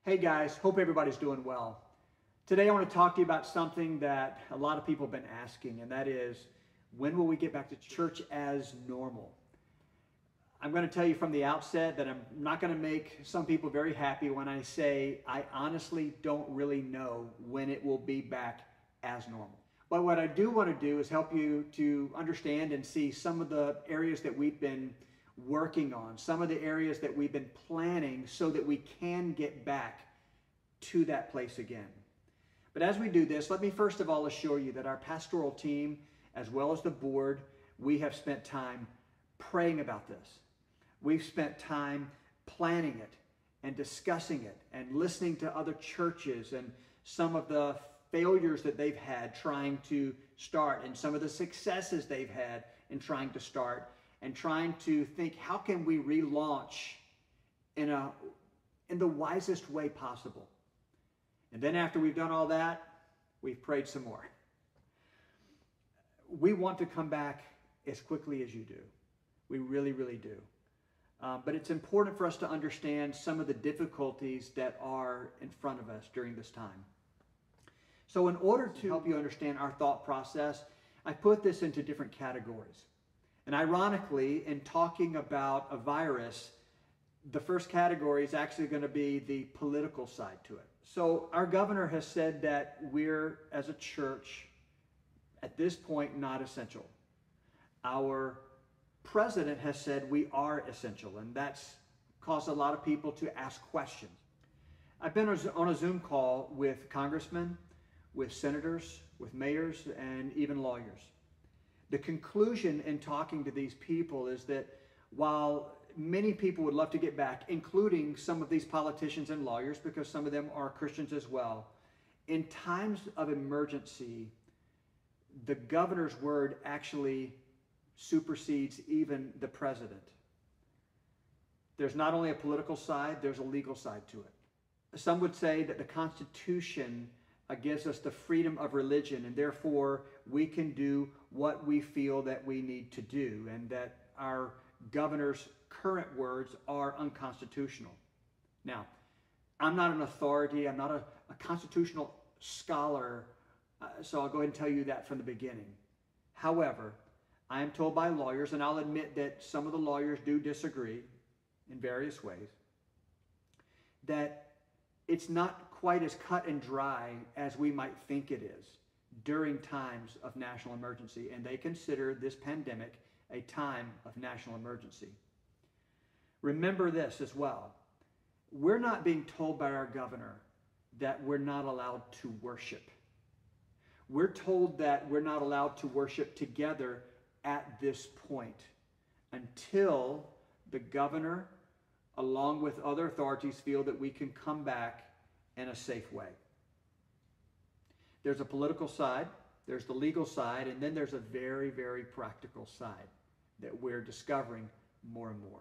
Hey guys, hope everybody's doing well. Today I want to talk to you about something that a lot of people have been asking, and that is, when will we get back to church as normal? I'm going to tell you from the outset that I'm not going to make some people very happy when I say I honestly don't really know when it will be back as normal. But what I do want to do is help you to understand and see some of the areas that we've been working on, some of the areas that we've been planning so that we can get back to that place again. But as we do this, let me first of all assure you that our pastoral team, as well as the board, we have spent time praying about this. We've spent time planning it and discussing it and listening to other churches and some of the failures that they've had trying to start and some of the successes they've had in trying to start, and trying to think, how can we relaunch in the wisest way possible? And then after we've done all that, we've prayed some more. We want to come back as quickly as you do. We really, really do. But it's important for us to understand some of the difficulties that are in front of us during this time. So in order to help you understand our thought process, I put this into different categories. And ironically, in talking about a virus, the first category is actually going to be the political side to it. So our governor has said that we're, as a church, at this point, not essential. Our president has said we are essential, and that's caused a lot of people to ask questions. I've been on a Zoom call with congressmen, with senators, with mayors, and even lawyers. The conclusion in talking to these people is that while many people would love to get back, including some of these politicians and lawyers, because some of them are Christians as well, in times of emergency, the governor's word actually supersedes even the president. There's not only a political side, there's a legal side to it. Some would say that the Constitution gives us the freedom of religion, and therefore we can do what we feel that we need to do, and that our governor's current words are unconstitutional. Now, I'm not an authority, I'm not a constitutional scholar, so I'll go ahead and tell you that from the beginning. However, I am told by lawyers, and I'll admit that some of the lawyers do disagree in various ways, that it's not quite as cut and dry as we might think it is during times of national emergency, and they consider this pandemic a time of national emergency. Remember this as well. We're not being told by our governor that we're not allowed to worship. We're told that we're not allowed to worship together at this point until the governor, along with other authorities, feel that we can come back in a safe way. There's a political side, there's the legal side, and then there's a very, very practical side that we're discovering more and more.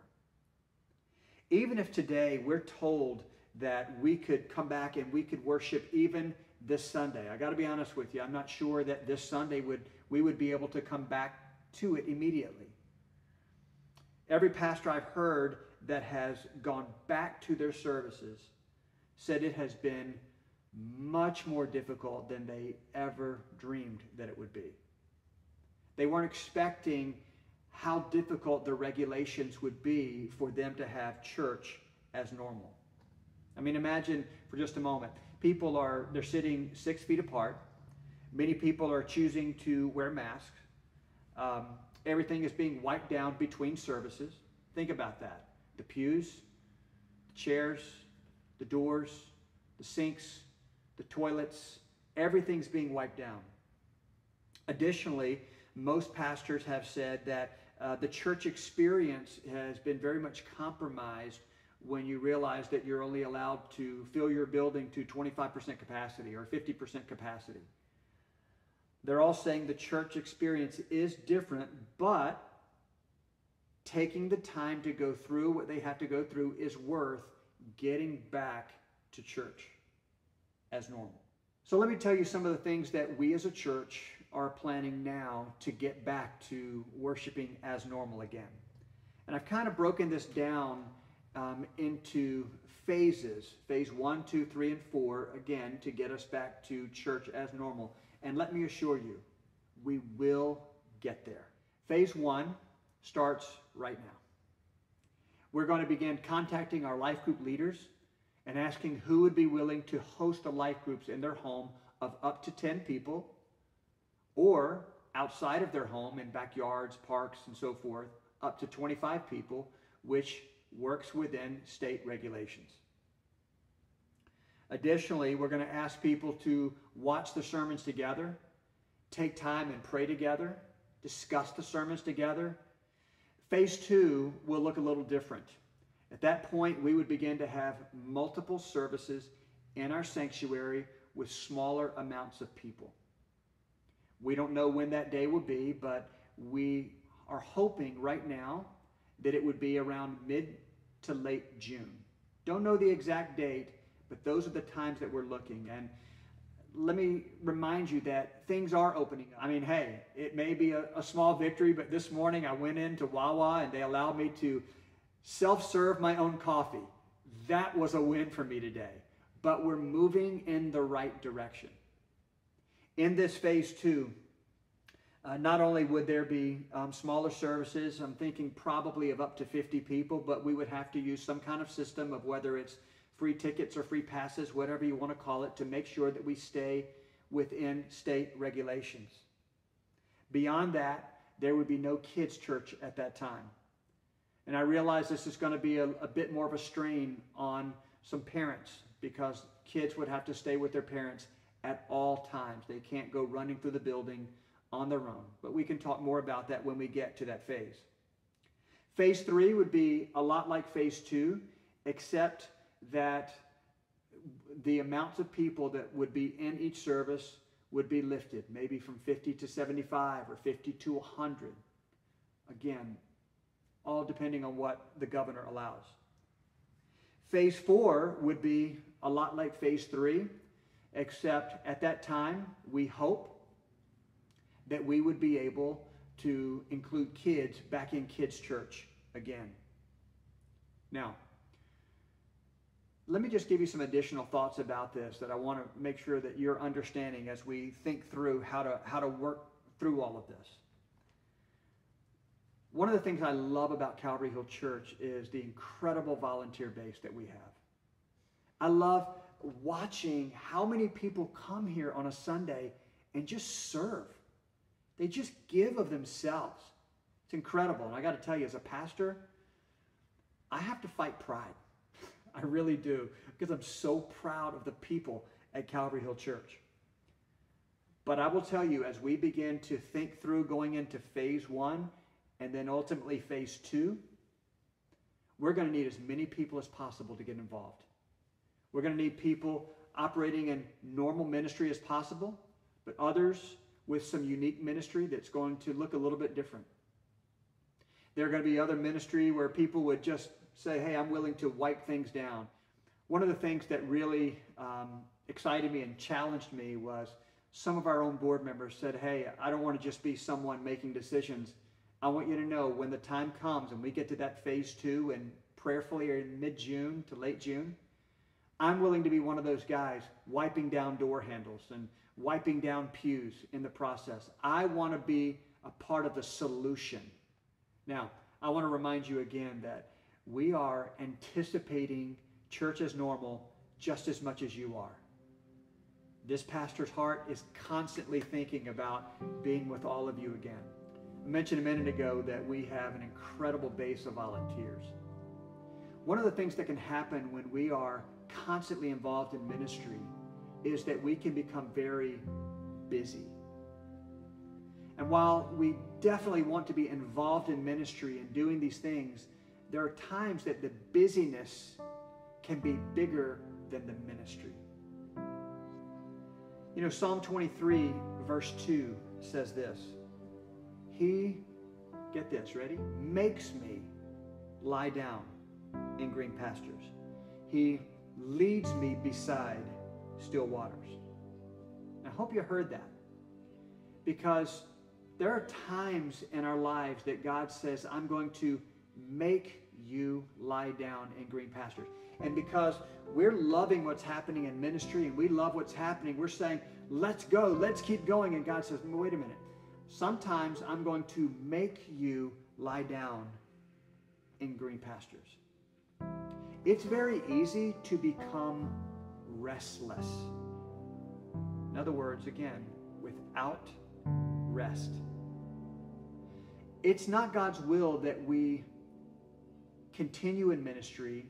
Even if today we're told that we could come back and we could worship even this Sunday, I got to be honest with you, I'm not sure that this Sunday we would be able to come back to it immediately. Every pastor I've heard that has gone back to their services said it has been much more difficult than they ever dreamed that it would be. They weren't expecting how difficult the regulations would be for them to have church as normal. I mean, imagine for just a moment, they're sitting 6 feet apart. Many people are choosing to wear masks. Everything is being wiped down between services. Think about that. The pews, the chairs, the doors, the sinks, the toilets, everything's being wiped down. Additionally, most pastors have said that the church experience has been very much compromised when you realize that you're only allowed to fill your building to 25% capacity or 50% capacity. They're all saying the church experience is different, but taking the time to go through what they have to go through is worth getting back to church as normal. So let me tell you some of the things that we as a church are planning now to get back to worshiping as normal again. And I've kind of broken this down into phases, phase 1, 2, 3, and 4, again, to get us back to church as normal. And let me assure you, we will get there. Phase 1 starts right now. We're going to begin contacting our life group leaders and asking who would be willing to host the life groups in their home of up to 10 people, or outside of their home in backyards, parks, and so forth, up to 25 people, which works within state regulations. Additionally, we're going to ask people to watch the sermons together, take time and pray together, discuss the sermons together. Phase 2 will look a little different. At that point, we would begin to have multiple services in our sanctuary with smaller amounts of people. We don't know when that day will be, but we are hoping right now that it would be around mid to late June. Don't know the exact date, but those are the times that we're looking. And let me remind you that things are opening up. I mean, hey, it may be a small victory, but this morning I went into Wawa and they allowed me to self-serve my own coffee. That was a win for me today. But we're moving in the right direction. In this phase 2, not only would there be smaller services, I'm thinking probably of up to 50 people, but we would have to use some kind of system of whether it's free tickets or free passes, whatever you want to call it, to make sure that we stay within state regulations. Beyond that, there would be no kids' church at that time. And I realize this is going to be a bit more of a strain on some parents because kids would have to stay with their parents at all times. They can't go running through the building on their own. But we can talk more about that when we get to that phase. Phase 3 would be a lot like phase 2, except that the amounts of people that would be in each service would be lifted, maybe from 50 to 75 or 50 to 100. Again, all depending on what the governor allows. Phase 4 would be a lot like phase 3, except at that time, we hope that we would be able to include kids back in kids' church again. Now, let me just give you some additional thoughts about this that I want to make sure that you're understanding as we think through how to work through all of this. One of the things I love about Calvary Hill Church is the incredible volunteer base that we have. I love watching how many people come here on a Sunday and just serve. They just give of themselves. It's incredible. And I got to tell you, as a pastor, I have to fight pride. I really do, because I'm so proud of the people at Calvary Hill Church. But I will tell you, as we begin to think through going into phase 1 and then ultimately phase 2, we're going to need as many people as possible to get involved. We're going to need people operating in normal ministry as possible, but others with some unique ministry that's going to look a little bit different. There are going to be other ministry where people would just say, hey, I'm willing to wipe things down. One of the things that really excited me and challenged me was some of our own board members said, hey, I don't want to just be someone making decisions. I want you to know when the time comes and we get to that phase 2 and prayerfully in mid-June to late June, I'm willing to be one of those guys wiping down door handles and wiping down pews in the process. I want to be a part of the solution. Now, I want to remind you again that we are anticipating church as normal just as much as you are. This pastor's heart is constantly thinking about being with all of you again. I mentioned a minute ago that we have an incredible base of volunteers. One of the things that can happen when we are constantly involved in ministry is that we can become very busy. And while we definitely want to be involved in ministry and doing these things, there are times that the busyness can be bigger than the ministry. You know, Psalm 23, verse 2 says this. He, get this, ready? Makes me lie down in green pastures. He leads me beside still waters. I hope you heard that, because there are times in our lives that God says, I'm going to make you lie down in green pastures. And because we're loving what's happening in ministry and we love what's happening, we're saying, let's go, let's keep going. And God says, wait a minute. Sometimes I'm going to make you lie down in green pastures. It's very easy to become restless. In other words, again, without rest. It's not God's will that we continue in ministry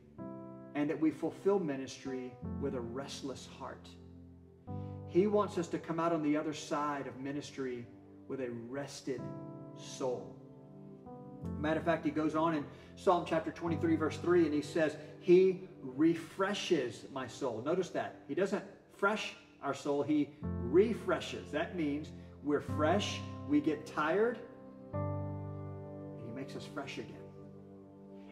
and that we fulfill ministry with a restless heart. He wants us to come out on the other side of ministry with a rested soul. Matter of fact, he goes on in Psalm chapter 23, verse 3, and he says, he refreshes my soul. Notice that. He doesn't fresh our soul, he refreshes. That means we're fresh, we get tired, and he makes us fresh again.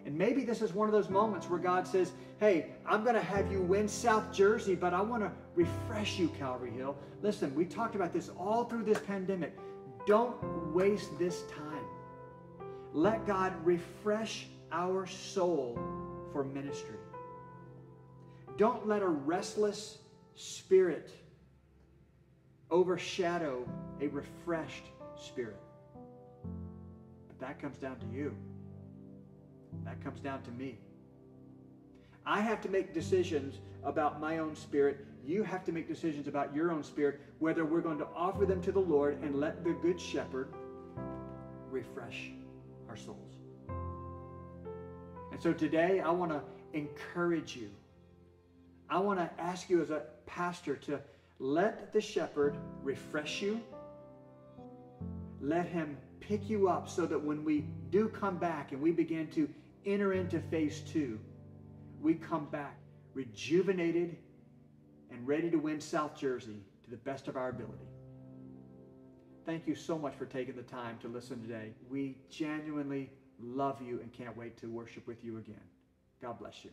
And maybe this is one of those moments where God says, hey, I'm going to have you win South Jersey, but I want to refresh you, Calvary Hill. Listen, we talked about this all through this pandemic. Don't waste this time. Let God refresh our soul for ministry. Don't let a restless spirit overshadow a refreshed spirit. But that comes down to you. That comes down to me. I have to make decisions about my own spirit. You have to make decisions about your own spirit, whether we're going to offer them to the Lord and let the Good Shepherd refresh our souls. And so today, I want to encourage you. I want to ask you as a pastor to let the shepherd refresh you. Let him pick you up so that when we do come back and we begin to enter into phase 2, we come back rejuvenated and ready to win South Jersey to the best of our ability. Thank you so much for taking the time to listen today. We genuinely love you and can't wait to worship with you again. God bless you.